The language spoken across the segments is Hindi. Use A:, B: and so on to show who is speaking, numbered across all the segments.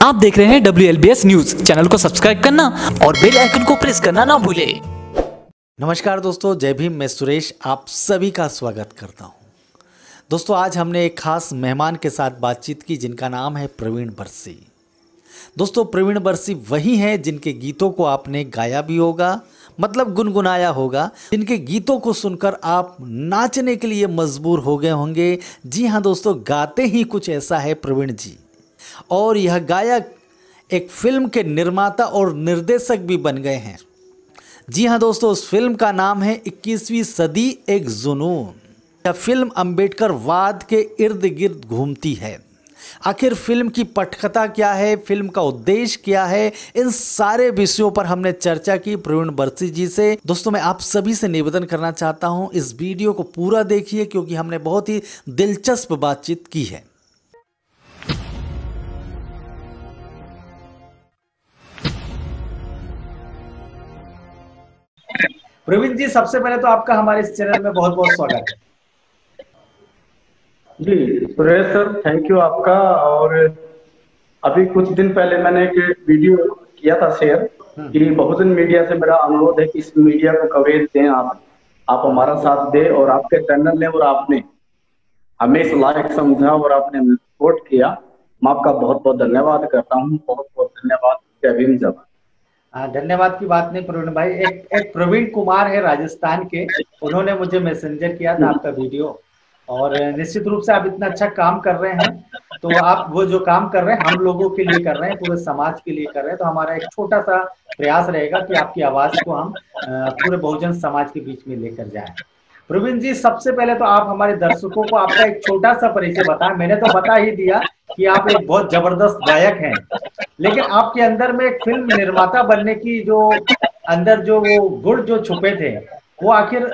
A: आप देख रहे हैं WLBS न्यूज। चैनल को सब्सक्राइब करना और बेल आइकन को प्रेस करना ना भूलें।
B: नमस्कार दोस्तों, जय भीम। मैं सुरेश आप सभी का स्वागत करता हूं। दोस्तों, आज हमने एक खास मेहमान के साथ बातचीत की जिनका नाम है प्रवीण बरसी। दोस्तों, प्रवीण बरसी वही हैं जिनके गीतों को आपने गाया भी होगा, मतलब गुनगुनाया होगा, जिनके गीतों को सुनकर आप नाचने के लिए मजबूर हो गए होंगे। जी हाँ दोस्तों, गाते ही कुछ ऐसा है प्रवीण जी। और यह गायक एक फिल्म के निर्माता और निर्देशक भी बन गए हैं। जी हाँ दोस्तों, उस फिल्म का नाम है 21वीं सदी एक जुनून। यह फिल्म अंबेडकर वाद के इर्द गिर्द घूमती है। आखिर फिल्म की पटकथा क्या है, फिल्म का उद्देश्य क्या है, इन सारे विषयों पर हमने चर्चा की प्रवीण बरसी जी से। दोस्तों, मैं आप सभी से निवेदन करना चाहता हूं, इस वीडियो को पूरा देखिए क्योंकि हमने बहुत ही दिलचस्प बातचीत की है। प्रवीण जी, सबसे पहले तो आपका हमारे इस चैनल में बहुत बहुत स्वागत है।
C: जी सुरेश सर, थैंक यू आपका। और अभी कुछ दिन पहले मैंने एक वीडियो किया था शेयर कि बहुजन मीडिया से मेरा अनुरोध है कि इस मीडिया को कवरेज दें, आप हमारा साथ दें। और आपके चैनल ने और आपने हमें इस लायक समझा और आपने सपोर्ट किया, मैं आपका बहुत बहुत धन्यवाद करता हूँ। बहुत बहुत धन्यवाद। जय भीम जवान।
B: धन्यवाद की बात नहीं प्रवीण भाई। एक प्रवीण कुमार है राजस्थान के, उन्होंने मुझे मैसेंजर किया था आपका वीडियो। और निश्चित रूप से आप इतना अच्छा काम कर रहे हैं, तो आप वो जो काम कर रहे हैं हम लोगों के लिए कर रहे हैं, पूरे समाज के लिए कर रहे हैं। तो हमारा एक छोटा सा प्रयास रहेगा कि आपकी आवाज को हम पूरे बहुजन समाज के बीच में लेकर जाएं। प्रवीण जी, सबसे पहले तो आप हमारे दर्शकों को आपका एक छोटा सा परिचय बताएं। मैंने तो बता ही दिया कि आप एक बहुत जबरदस्त गायक हैं, लेकिन आपके अंदर में एक फिल्म निर्माता बनने की जो अंदर जो वो गुण जो छुपे थे, वो आखिर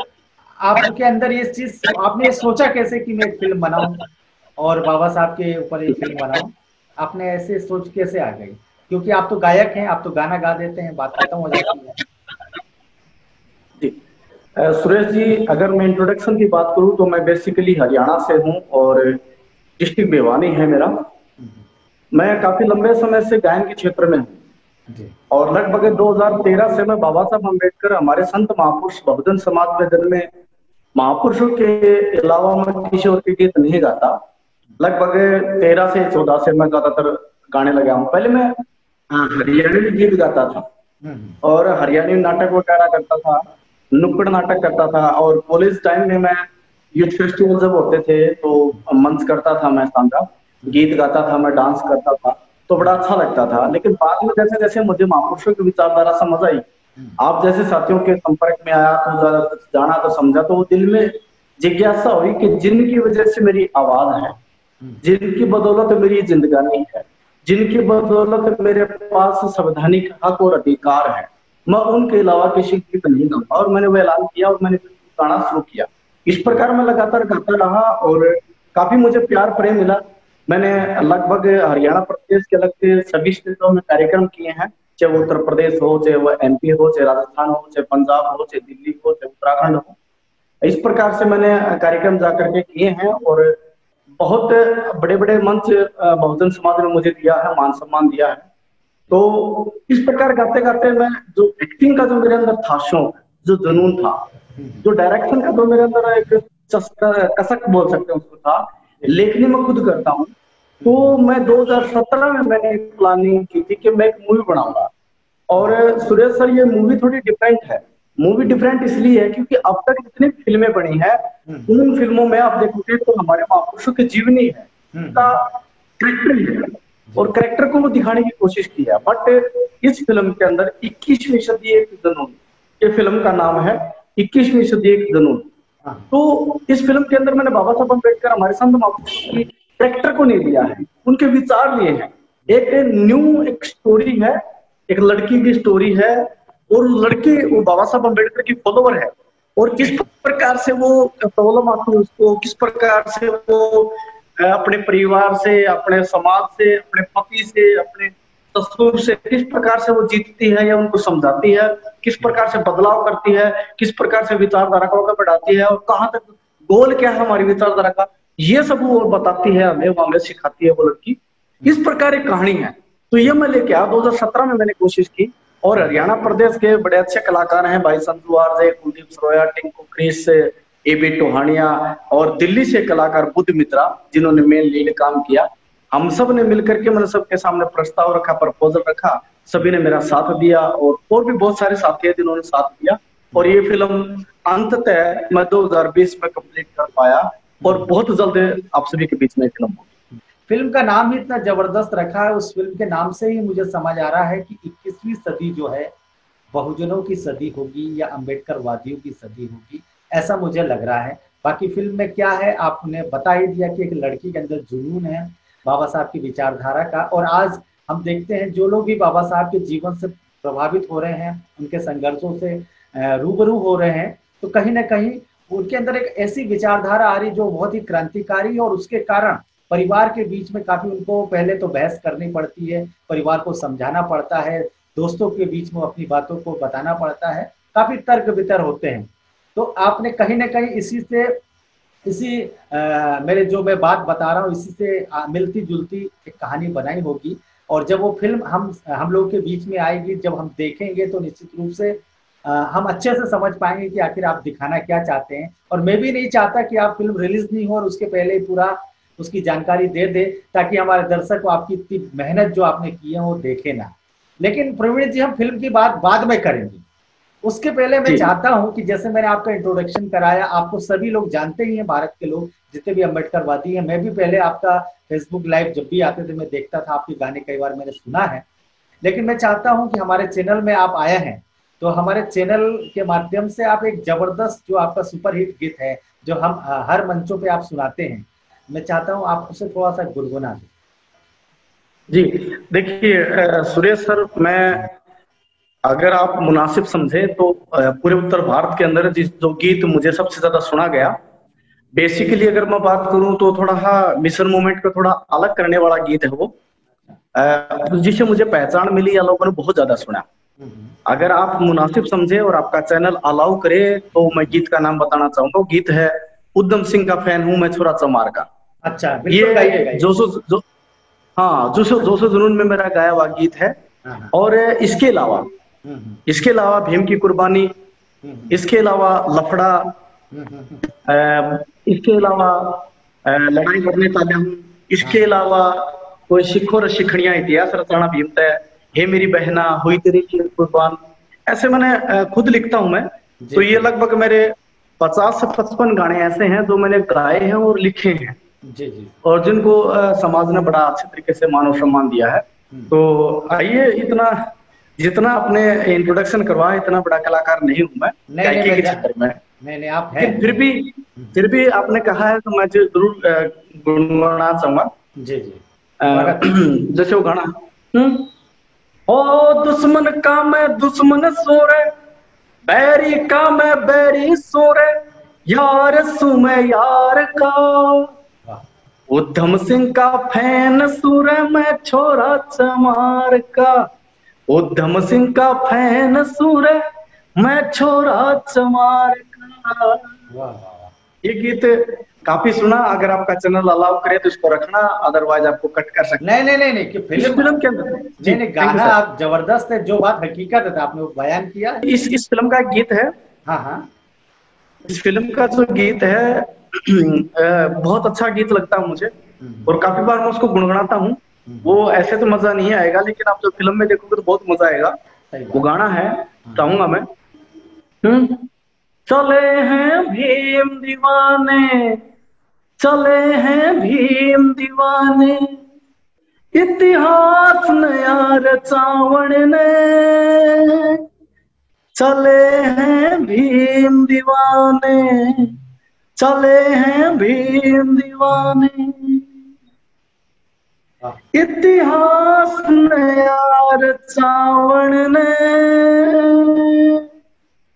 B: आपके अंदर ये चीज आपने सोचा कैसे कि मैं एक फिल्म बनाऊं और बाबा साहब के ऊपर एक फिल्म बनाऊं? आपने ऐसे सोच कैसे आ गई? क्योंकि आप तो गायक हैं, आप तो गाना गा देते हैं, बात खत्म हो जाती है।
C: जी सुरेश जी, अगर मैं इंट्रोडक्शन की बात करूं तो मैं बेसिकली हरियाणा से हूं और डिस्ट्रिक्ट भिवानी है मेरा। मैं काफी लंबे समय से गायन के क्षेत्र में हूँ और लगभग 2013 से मैं बाबा साहब अम्बेडकर हमारे संत महापुरुष बहुजन समाज में जन्मे महापुरुषों के अलावा मैं किसी और के गीत नहीं गाता। लगभग 13 से 14 से मैं ज्यादातर गाने लगा हूँ। पहले मैं हरियाणवी गीत गाता था और हरियाणवी नाटक वगैरह करता था, नुक्कड़ नाटक करता था। और कॉलेज टाइम में मैं यूथ फेस्टिवल जब होते थे तो मंच करता था, मैं शानदार गीत गाता था, मैं डांस करता था, तो बड़ा अच्छा लगता था। लेकिन बाद में जैसे जैसे मुझे महापुरुषों की विचारधारा समझ आई, आप जैसे साथियों के संपर्क में आया तो जाना तो समझा, तो दिल में जिज्ञासा हुई कि जिनकी वजह से मेरी आवाज है, जिनकी बदौलत मेरी जिंदगानी है, जिनकी बदौलत मेरे पास संवैधानिक हक और अधिकार है, मैं उनके अलावा किसी गीत नहीं गाऊंगा। और मैंने वो ऐलान किया और मैंने गाना शुरू किया। इस प्रकार मैं लगातार गाता रहा और काफी मुझे प्यार प्रेम मिला। मैंने लगभग हरियाणा प्रदेश के लगते सभी स्टेटों में कार्यक्रम किए हैं, चाहे वो उत्तर प्रदेश हो, चाहे वो MP हो, चाहे राजस्थान हो, चाहे पंजाब हो, चाहे दिल्ली हो, चाहे उत्तराखंड हो। इस प्रकार से मैंने कार्यक्रम जाकर के किए हैं और बहुत बड़े बड़े मंच बहुजन समाज ने मुझे दिया है, मान सम्मान दिया है। तो इस प्रकार गाते गाते मैं जो एक्टिंग का जो मेरे अंदर था शौक, जो जुनून था, जो डायरेक्शन का जो मेरे अंदर एक कसक बोल सकते हैं उसको था, लेखनी मैं खुद करता हूँ। तो मैं 2017 में मैंने प्लानिंग की थी कि मैं एक मूवी बनाऊंगा। और सुरेश सर, ये मूवी थोड़ी डिफरेंट है। मूवी डिफरेंट इसलिए है क्योंकि अब तक जितनी फिल्में बनी है उन फिल्मों में आप देखोगे तो हमारे महापुरुषों की जीवनी है, उनका कैरेक्टर है और कैरेक्टर को वो दिखाने की कोशिश की है। बट इस फिल्म के अंदर 21वीं सदी एक जुनून, ये फिल्म का नाम है 21वीं सदी एक जुनून। तो इस फिल्म के अंदर मैंने बाबा साहब अम्बेडकर हमारे संत महापुरुषों की कैरेक्टर को नहीं लिया है, उनके विचार लिए हैं। एक न्यू एक स्टोरी है, एक लड़की की स्टोरी है और लड़की वो बाबा साहब अम्बेडकर की फॉलोवर है और किस प्रकार से वो प्रॉब्लम आती है उसको, किस प्रकार से वो अपने परिवार से, अपने समाज से, अपने पति से, अपने ससुर से किस प्रकार से वो जीतती है या उनको समझाती है, किस प्रकार से बदलाव करती है, किस प्रकार से विचारधारा को आगे बढ़ाती है और कहाँ तक गोल क्या है हमारी विचारधारा का, ये सब वो बताती है हमें, वो हमें सिखाती है वो लड़की। इस प्रकार एक कहानी है। तो ये मैं लेके आया 2017 में मैंने कोशिश की। और हरियाणा प्रदेश के बड़े अच्छे कलाकार हैं, भाई संजू आरजे, कुलदीप सरोया, टिंकू क्रिस, एबी टोहानिया, और दिल्ली से कलाकार बुद्ध मित्रा जिन्होंने मेन लीड काम किया। हम सब ने मिलकर के मैंने सबके सामने प्रस्ताव रखा, प्रपोजल रखा, सभी ने मेरा साथ दिया, और भी बहुत सारे साथी हैं जिन्होंने साथ दिया। और ये फिल्म अंततः मैं 2020 में कंप्लीट कर पाया, और बहुत जल्द आप सभी के बीच में फिल्म होगी।
B: फिल्म का नाम ही इतना जबरदस्त रखा है, उस फिल्म के नाम से ही मुझे समझ आ रहा है कि 21वीं सदी जो है बहुजनों की सदी होगी या अंबेडकर वादियों की सदी होगी, ऐसा मुझे लग रहा है। बाकी फिल्म में क्या है आपने बता ही दिया कि एक लड़की के अंदर जुनून है बाबा साहब की विचारधारा का, और आज हम देखते हैं जो लोग भी बाबा साहब के जीवन से प्रभावित हो रहे हैं, उनके संघर्षों से रूबरू हो रहे हैं, तो कहीं ना कहीं उनके अंदर एक ऐसी विचारधारा आ रही जो बहुत ही क्रांतिकारी, और उसके कारण परिवार के बीच में काफी उनको पहले तो बहस करनी पड़ती है, परिवार को समझाना पड़ता है, दोस्तों के बीच में अपनी बातों को बताना पड़ता है, काफी तर्क वितर्क होते हैं। तो आपने कहीं ना कहीं इसी मेरे जो मैं बात बता रहा हूँ इसी से मिलती जुलती एक कहानी बनाई होगी, और जब वो फिल्म हम लोग के बीच में आएगी, जब हम देखेंगे तो निश्चित रूप से हम अच्छे से समझ पाएंगे कि आखिर आप दिखाना क्या चाहते हैं। और मैं भी नहीं चाहता कि आप फिल्म रिलीज नहीं हो और उसके पहले ही पूरा उसकी जानकारी दे दे, ताकि हमारे दर्शक को आपकी इतनी मेहनत जो आपने की है वो देखे ना। लेकिन प्रवीण जी, हम फिल्म की बात बाद में करेंगे, उसके पहले मैं चाहता हूं कि जैसे मैंने आपका इंट्रोडक्शन कराया, आपको सभी लोग जानते ही हैं, भारत के लोग जितने भी अम्बेडकरवादी हैं। मैं भी पहले आपका फेसबुक लाइव जब भी आते थे मैं देखता था, आपके गाने कई बार मैंने सुना है। लेकिन मैं चाहता हूं कि हमारे चैनल में आप आए हैं तो हमारे चैनल के माध्यम से आप एक जबरदस्त जो आपका सुपरहिट गीत है जो हम हर मंचों पे आप सुनाते हैं, मैं चाहता हूं आप उसे थोड़ा सा गुनगुना दें।
C: जी देखिए सुरेश सर, मैं अगर आप मुनासिब समझे तो पूरे उत्तर भारत के अंदर जो गीत मुझे सबसे ज्यादा सुना गया, बेसिकली अगर मैं बात करूं तो थोड़ा मिशन मूवमेंट को थोड़ा अलग करने वाला गीत है वो, जिससे मुझे पहचान मिली या लोगों ने बहुत ज्यादा सुना। अगर आप मुनासिब समझे और आपका चैनल अलाउ करे तो मैं गीत का नाम बताना चाहूंगा। गीत है उधम सिंह का फैन हूं मैं छोरा चमार का।
B: अच्छा,
C: ये जोशो जुनून में मेरा गाया हुआ गीत है। और इसके अलावा भीम की कुर्बानी, इसके अलावा लफड़ा, इसके अलावा लड़ाई करने वाले हूँ, इसके अलावा कोई सिखो र सिखड़ियां इतिहास रचाना भीम तय, हे मेरी बहना हुई तेरी कुर्बान, ऐसे मैंने खुद लिखता हूं मैं। तो ये लगभग मेरे 50 से 55 गाने ऐसे हैं जो मैंने गाए हैं और लिखे हैं
B: जी जी, और
C: और जिनको समाज ने बड़ा अच्छे तरीके से मानव सम्मान दिया है। तो आइए, इतना जितना आपने इंट्रोडक्शन करवाया इतना बड़ा कलाकार नहीं हूं मैं गायकी के क्षेत्र में।
B: नहीं आप हैं।
C: फिर भी आपने कहा है तो मैं जरूर गुनगुनाना चाहूंगा।
B: जी जी,
C: जैसे वो गाना, ओ दुश्मन का मैं दुश्मन सोरे, बैरी का मैं बैरी सोरे, यार सू मैं यार का, उधम सिंह का फैन सूर मैं छोरा चमार का, उधम सिंह का फैन सूर मैं छोरा चमार का। ये गीत काफी सुना, अगर आपका चैनल अलाउ करे तो इसको रखना, अदरवाइज आपको कट कर सकते।
B: नहीं कि फिल्म के अंदर नहीं गाना आप जबरदस्त है, जो बात हकीकत है आपने बयान किया।
C: इस फिल्म का गीत है।
B: हाँ,
C: इस फिल्म का जो गीत है बहुत अच्छा गीत लगता है मुझे, और काफी बार मैं उसको गुनगुनाता हूँ। वो ऐसे तो मजा नहीं आएगा, लेकिन आप जब फिल्म में देखोगे तो बहुत मजा आएगा। वो गाना है, चाहूंगा मैं, चले हैं भीम दीवाने, चले हैं भीम दीवाने, इतिहास नया रचावण ने, चले हैं भीम दीवाने, चले हैं भीम दीवाने, इतिहास नया रचावण ने,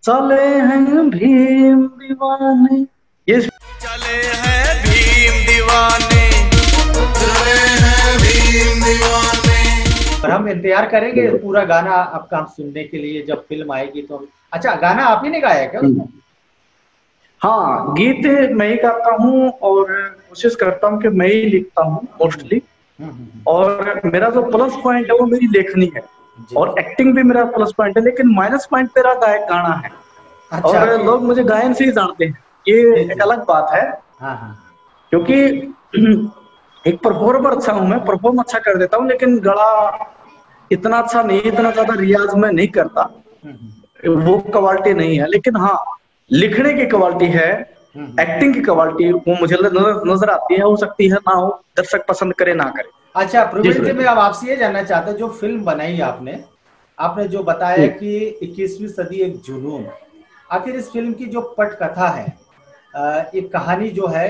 C: चले हैं भीम दीवाने। ये
D: चले हैं भीम दीवाने, चले हैं भीम दीवाने।
B: और हम इंतजार करेंगे पूरा गाना आपका हम सुनने के लिए जब फिल्म आएगी तो। अच्छा, गाना आप ही ने गाया क्या उसमें?
C: हाँ, गीत मैं ही गाता हूँ और कोशिश करता हूँ कि मैं ही लिखता हूँ मोस्टली। और मेरा जो प्लस पॉइंट है वो मेरी लेखनी है, और एक्टिंग भी मेरा प्लस पॉइंट है, लेकिन माइनस पॉइंट मेरा गाना है।
B: अच्छा,
C: और लोग मुझे गायन से ही जानते हैं, ये एक अलग बात है। क्योंकि एक परफॉर्मर अच्छा हूं मैं, परफॉर्म अच्छा कर देता हूं, लेकिन गला इतना अच्छा नहीं, इतना ज्यादा रियाज में नहीं करता, वो क्वालिटी नहीं है। लेकिन हाँ, लिखने की क्वालिटी है, एक्टिंग की क्वालिटी वो मुझे नजर आती है। हो सकती है ना हो, दर्शक पसंद करे ना करे।
B: अच्छा प्रवीण जी, मैं अब आपसे ये जानना चाहता हूँ, जो फिल्म बनाई आपने जो बताया कि 21वीं सदी एक जुनून, आखिर इस फिल्म की जो पटकथा है, एक कहानी जो है,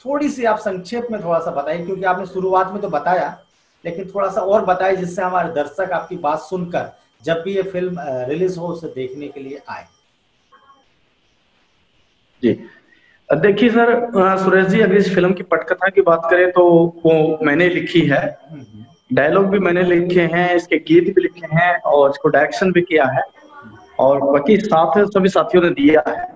B: थोड़ी सी आप संक्षेप में थोड़ा सा बताइए, क्योंकि आपने शुरुआत में तो बताया, लेकिन थोड़ा सा और बताइए, जिससे हमारे दर्शक आपकी बात सुनकर जब भी ये फिल्म रिलीज हो उसे देखने के लिए आए।
C: जी देखिए सर, सुरेश जी, अगर इस फिल्म की पटकथा की बात करें तो वो मैंने लिखी है, डायलॉग भी मैंने लिखे हैं, इसके गीत भी लिखे हैं, और इसको डायरेक्शन भी किया है, और बाकी साथ सभी साथियों ने दिया है।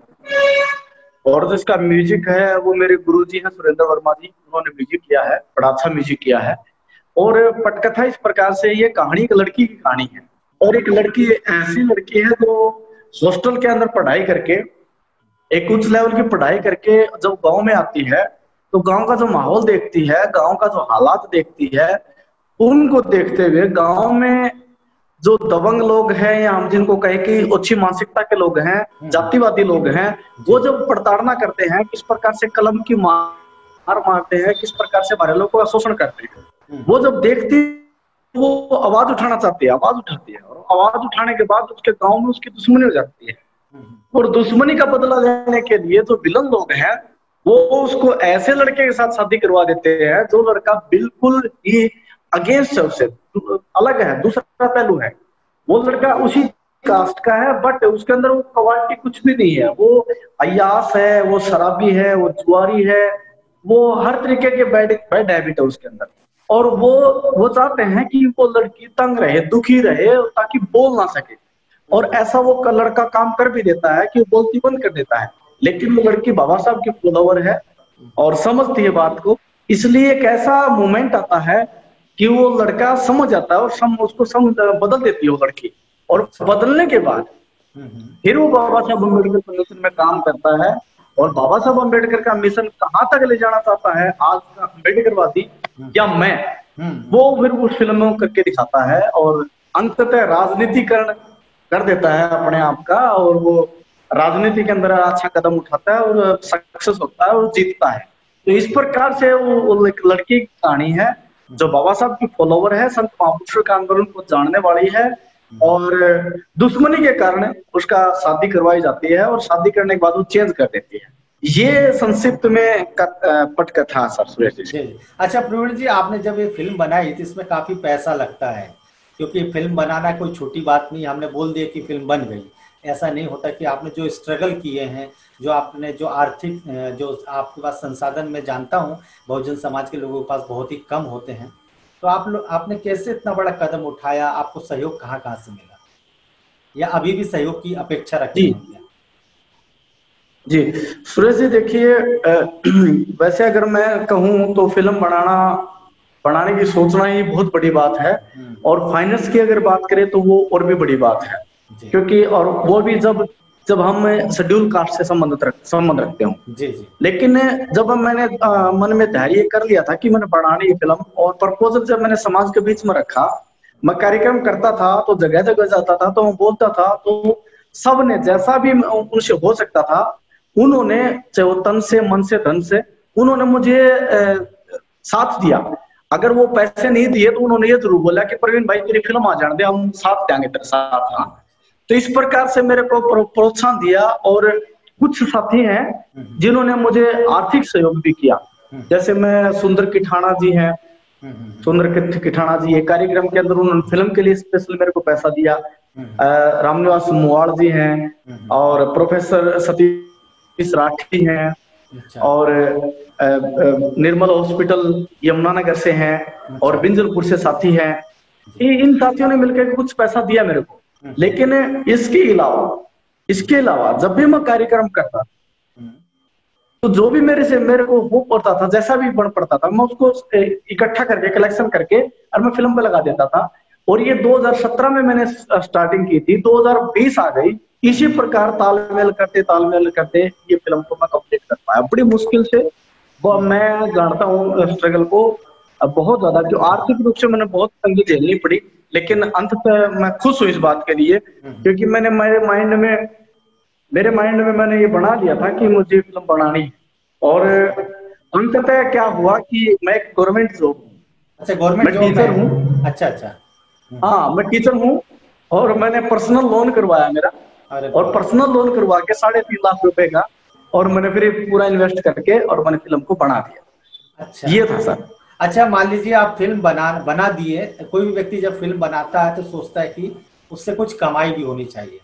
C: और जो इसका म्यूजिक है वो मेरे गुरुजी हैं सुरेंद्र वर्मा जी, उन्होंने म्यूजिक किया है, बड़ा अच्छा म्यूजिक किया है। और पटकथा इस प्रकार से, ये कहानी एक लड़की की कहानी है, और एक लड़की ऐसी लड़की है जो हॉस्टल के अंदर पढ़ाई करके, एक उच्च लेवल की पढ़ाई करके जब गांव में आती है, तो गांव का जो माहौल देखती है, गांव का जो हालात देखती है, उनको देखते हुए गांव में जो दबंग लोग हैं, या हम जिनको कहे कि अच्छी मानसिकता के लोग हैं, जातिवादी लोग हैं, वो जब प्रताड़ना करते हैं, किस प्रकार से कलम की मार मारते हैं, किस प्रकार से हमारे लोगों का शोषण करते हैं, वो जब देखती वो आवाज उठाना चाहती है, आवाज उठाती है, और आवाज उठाने के बाद उसके गांव में उसकी दुश्मनी हो जाती है। और दुश्मनी का बदला लेने के लिए जो विलन लोग हैं, वो उसको ऐसे लड़के के साथ शादी करवा देते हैं जो लड़का बिल्कुल ही अगेंस्ट है, उससे अलग है, दूसरा पहलू है। वो लड़का उसी कास्ट का है, बट उसके अंदर वो क्वालिटी कुछ भी नहीं है, वो अय्यास है, वो शराबी है, वो जुआरी है, वो हर तरीके के बैड हैबिट है उसके अंदर। और वो चाहते हैं कि वो लड़की तंग रहे, दुखी रहे, ताकि बोल ना सके। और ऐसा वो लड़का काम कर भी देता है कि वो बोलती बंद कर देता है, लेकिन वो लड़की बाबा साहब की फॉलोवर है और समझती है बात को। इसलिए एक ऐसा मोमेंट आता है कि वो लड़का समझ जाता है, और उसको बदल देती है वो लड़की। और बदलने के बाद फिर वो बाबा साहब अम्बेडकर फाउंडेशन में काम करता है, और बाबा साहब अम्बेडकर का मिशन कहाँ तक ले जाना चाहता है आज का अम्बेडकरवादी या मैं, वो फिर उस फिल्म में करके दिखाता है, और अंततः राजनीतिकरण कर देता है अपने आप का, और वो राजनीति के अंदर अच्छा कदम उठाता है और सक्सेस होता है और जीतता है। तो इस प्रकार से वो एक लड़की की कहानी है जो बाबा साहब की फॉलोवर है, संत महापुरुषों के आंदोलन को जानने वाली है, और दुश्मनी के कारण उसका शादी करवाई जाती है, और शादी करने के बाद वो चेंज कर देती है। ये संक्षिप्त में पटकथा सर सुरेश जी।
B: अच्छा प्रवीण जी, आपने जब ये फिल्म बनाई तो इसमें काफी पैसा लगता है, क्योंकि फिल्म बनाना कोई छोटी बात नहीं, हमने बोल दिया कि फिल्म बन गई, ऐसा नहीं होता। कि आपने जो स्ट्रगल किए हैं, जो आपने जो आर्थिक जो आपके पास संसाधन मैं जानता हूँ बहुजन समाज के लोगों के पास बहुत ही कम होते हैं, तो आपने कैसे इतना बड़ा कदम उठाया, आपको सहयोग कहाँ से मिला, या अभी भी सहयोग की अपेक्षा रखती हैं?
C: जी सुरेश जी, देखिए वैसे अगर मैं कहूँ तो फिल्म बनाने की सोचना ही बहुत बड़ी बात है, और फाइनेंस की अगर बात करें तो वो और भी बड़ी बात है, क्योंकि और वो भी जब हम शेड्यूल कास्ट से संबंध रखते हूँ। लेकिन जब मैंने मन में धैर्य कर लिया था कि मैंने बनानी है फिल्म, और प्रपोजल जब मैंने समाज के बीच में रखा, मैं कार्यक्रम करता था तो जगह जगह जाता था, तो मैं बोलता था, तो सबने जैसा भी उनसे हो सकता था, उन्होंने चाहे वो तन से, मन से, धन से, उन्होंने मुझे साथ दिया। अगर वो पैसे नहीं दिए तो उन्होंने ये जरूर बोला कि प्रवीण भाई तेरी फिल्म आ जाने दे, हम साथ देंगे तेरे साथ। हाँ, तो इस प्रकार से मेरे को प्रोत्साहन दिया। और कुछ साथी हैं जिन्होंने मुझे आर्थिक सहयोग भी किया, जैसे मैं सुंदर किठाना जी हैं, सुंदर किठाना जी एक कार्यक्रम के अंदर उन्होंने फिल्म के लिए स्पेशल मेरे को पैसा दिया। रामनिवास मुवाड़ जी हैं, और प्रोफेसर सतीश राठी हैं, और निर्मल हॉस्पिटल यमुनानगर से हैं, और बिंजलपुर से साथी हैं। इन साथियों ने मिलकर कुछ पैसा दिया मेरे को। लेकिन इसके अलावा जब भी मैं कार्यक्रम करता तो जो भी मेरे को हो पड़ता था, जैसा भी बन पड़ता था, मैं उसको इकट्ठा करके कलेक्शन करके और मैं फिल्म पे लगा देता था। और ये 2017 में मैंने स्टार्टिंग की थी, 2020 आ गई। इसी प्रकार तालमेल करते ये फिल्म को मैं कंप्लीट कर पाया। बड़ी मुश्किल से वो मैं जानता हूँ स्ट्रगल को बहुत ज्यादा, जो आर्थिक रूप से मैंने बहुत तंगी झेलनी पड़ी, लेकिन अंततः मैं खुश हूँ इस बात के लिए, क्योंकि मैंने मेरे माइंड में मैंने ये बना लिया था कि मुझे फिल्म बनानी है। और अंततः क्या हुआ कि मैं एक गवर्नमेंट जॉब,
B: अच्छा गवर्नमेंट
C: मैं टीचर हूँ।
B: अच्छा अच्छा।
C: हाँ, मैं टीचर हूँ और मैंने पर्सनल लोन करवाया मेरा, और पर्सनल लोन करवा के 3.5 लाख रुपए का, और मैंने फिर पूरा इन्वेस्ट करके और मैंने फिल्म को बना दिया।
B: अच्छा,
C: ये था सर।
B: अच्छा मान लीजिए आप फिल्म बना दिए। कोई भी व्यक्ति जब फिल्म बनाता है तो सोचता है कि उससे कुछ कमाई भी होनी चाहिए,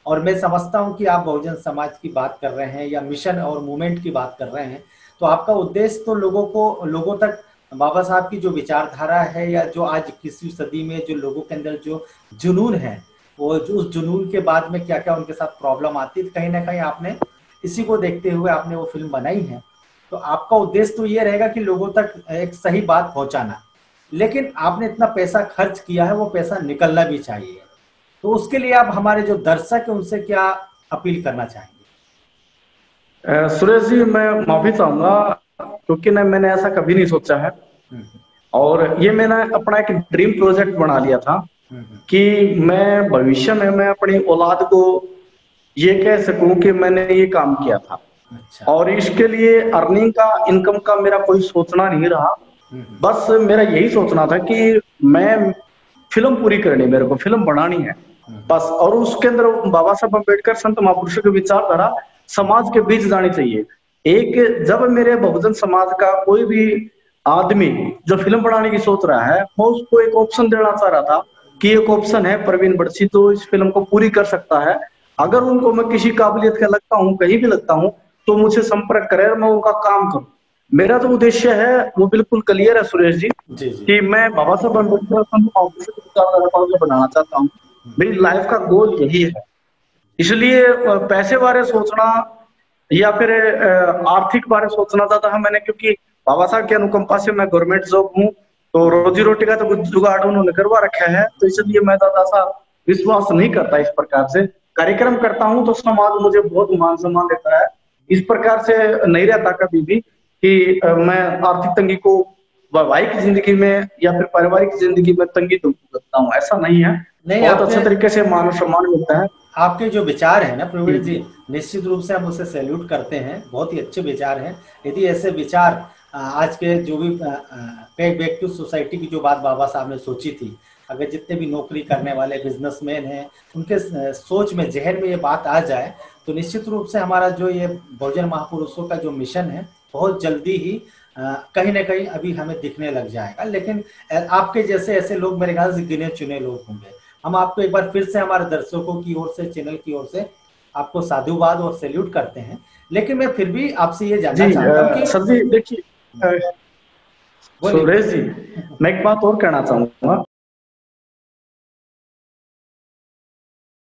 B: और मैं समझता हूं कि आप बहुजन समाज की बात कर रहे हैं या मिशन और मूवमेंट की बात कर रहे हैं, तो आपका उद्देश्य तो लोगों तक बाबा साहब की जो विचारधारा है, या जो आज 21वीं सदी में जो लोगों के अंदर जो जुनून है, वो जो उस जुनून के बाद में क्या क्या उनके साथ प्रॉब्लम आती है, कहीं ना कहीं आपने इसी को देखते हुए आपने वो फिल्म बनाई है। तो आपका उद्देश्य तो ये रहेगा कि लोगों तक एक सही बात पहुंचाना, लेकिन आपने इतना पैसा खर्च किया है, वो पैसा निकलना भी चाहिए। तो उसके लिए आप हमारे जो दर्शक है उनसे क्या अपील करना चाहेंगे?
C: सुरेश जी, मैं माफी चाहूंगा, क्योंकि मैंने ऐसा कभी नहीं सोचा है, और ये मैंने अपना एक ड्रीम प्रोजेक्ट बना लिया था कि मैं भविष्य में मैं अपनी औलाद को ये कह सकूं कि मैंने ये काम किया था।
B: अच्छा।
C: और इसके लिए अर्निंग का, इनकम का मेरा कोई सोचना नहीं रहा। बस मेरा यही सोचना था कि मैं फिल्म पूरी करनी, मेरे को फिल्म बनानी है बस। और उसके अंदर बाबा साहब अम्बेडकर संत महापुरुषों की विचारधारा समाज के बीच जानी चाहिए। एक जब मेरे बहुजन समाज का कोई भी आदमी जो फिल्म बनाने की सोच रहा है, मैं उसको एक ऑप्शन देना चाह रहा था कि एक ऑप्शन है प्रवीण बरसी, तो इस फिल्म को पूरी कर सकता है। अगर उनको मैं किसी काबिलियत का लगता हूँ, कहीं भी लगता हूँ, तो मुझे संपर्क करे और मैं उनका काम करूँ। मेरा जो उद्देश्य है वो बिल्कुल क्लियर है सुरेश जी, कि मैं बाबा साहब अम्बेडकर संत महापुरुषों की विचारधारा को बनाना चाहता हूँ। मेरी लाइफ का गोल यही है। इसलिए पैसे बारे सोचना या फिर आर्थिक बारे सोचना चाहता है मैंने, क्योंकि बाबा साहब की अनुकंपा से मैं गवर्नमेंट जॉब हूँ, तो रोजी रोटी का तो कुछ जुगाड़ उन्होंने करवा रखा है। तो इसलिए मैं ज्यादा सा विश्वास नहीं करता। इस प्रकार से कार्यक्रम करता हूँ तो समाज मुझे बहुत मान सम्मान देता है। इस प्रकार से नहीं रहता कभी भी कि मैं आर्थिक तंगी को वैवाहिक जिंदगी में या फिर पारिवारिक जिंदगी में तंगी तो करता हूँ, ऐसा नहीं है। बहुत अच्छे तरीके से मान सम्मान मिलता है।
B: आपके जो विचार है ना प्रवीण जी, निश्चित रूप से हम उसे सैल्यूट करते हैं, बहुत ही अच्छे विचार हैं। यदि ऐसे विचार आज के जो भी बैक टू सोसाइटी की जो बात बाबा साहब ने सोची थी, अगर जितने भी नौकरी करने वाले बिजनेसमैन हैं उनके सोच में, जहन में ये बात आ जाए, तो निश्चित रूप से हमारा जो ये बहुजन महापुरुषों का जो मिशन है बहुत जल्दी ही कहीं ना कहीं अभी हमें दिखने लग जाएगा। लेकिन आपके जैसे ऐसे लोग मेरे ख्याल से गिने चुने लोग होंगे। हम आपको एक बार फिर से हमारे दर्शकों की ओर से, चैनल की ओर से आपको साधुवाद और सैल्यूट करते हैं। लेकिन मैं फिर भी आपसे ये जानना चाहता हूँ कि
C: सर जी देखिए सुरेश जी, मैं एक बात और कहना चाहूंगा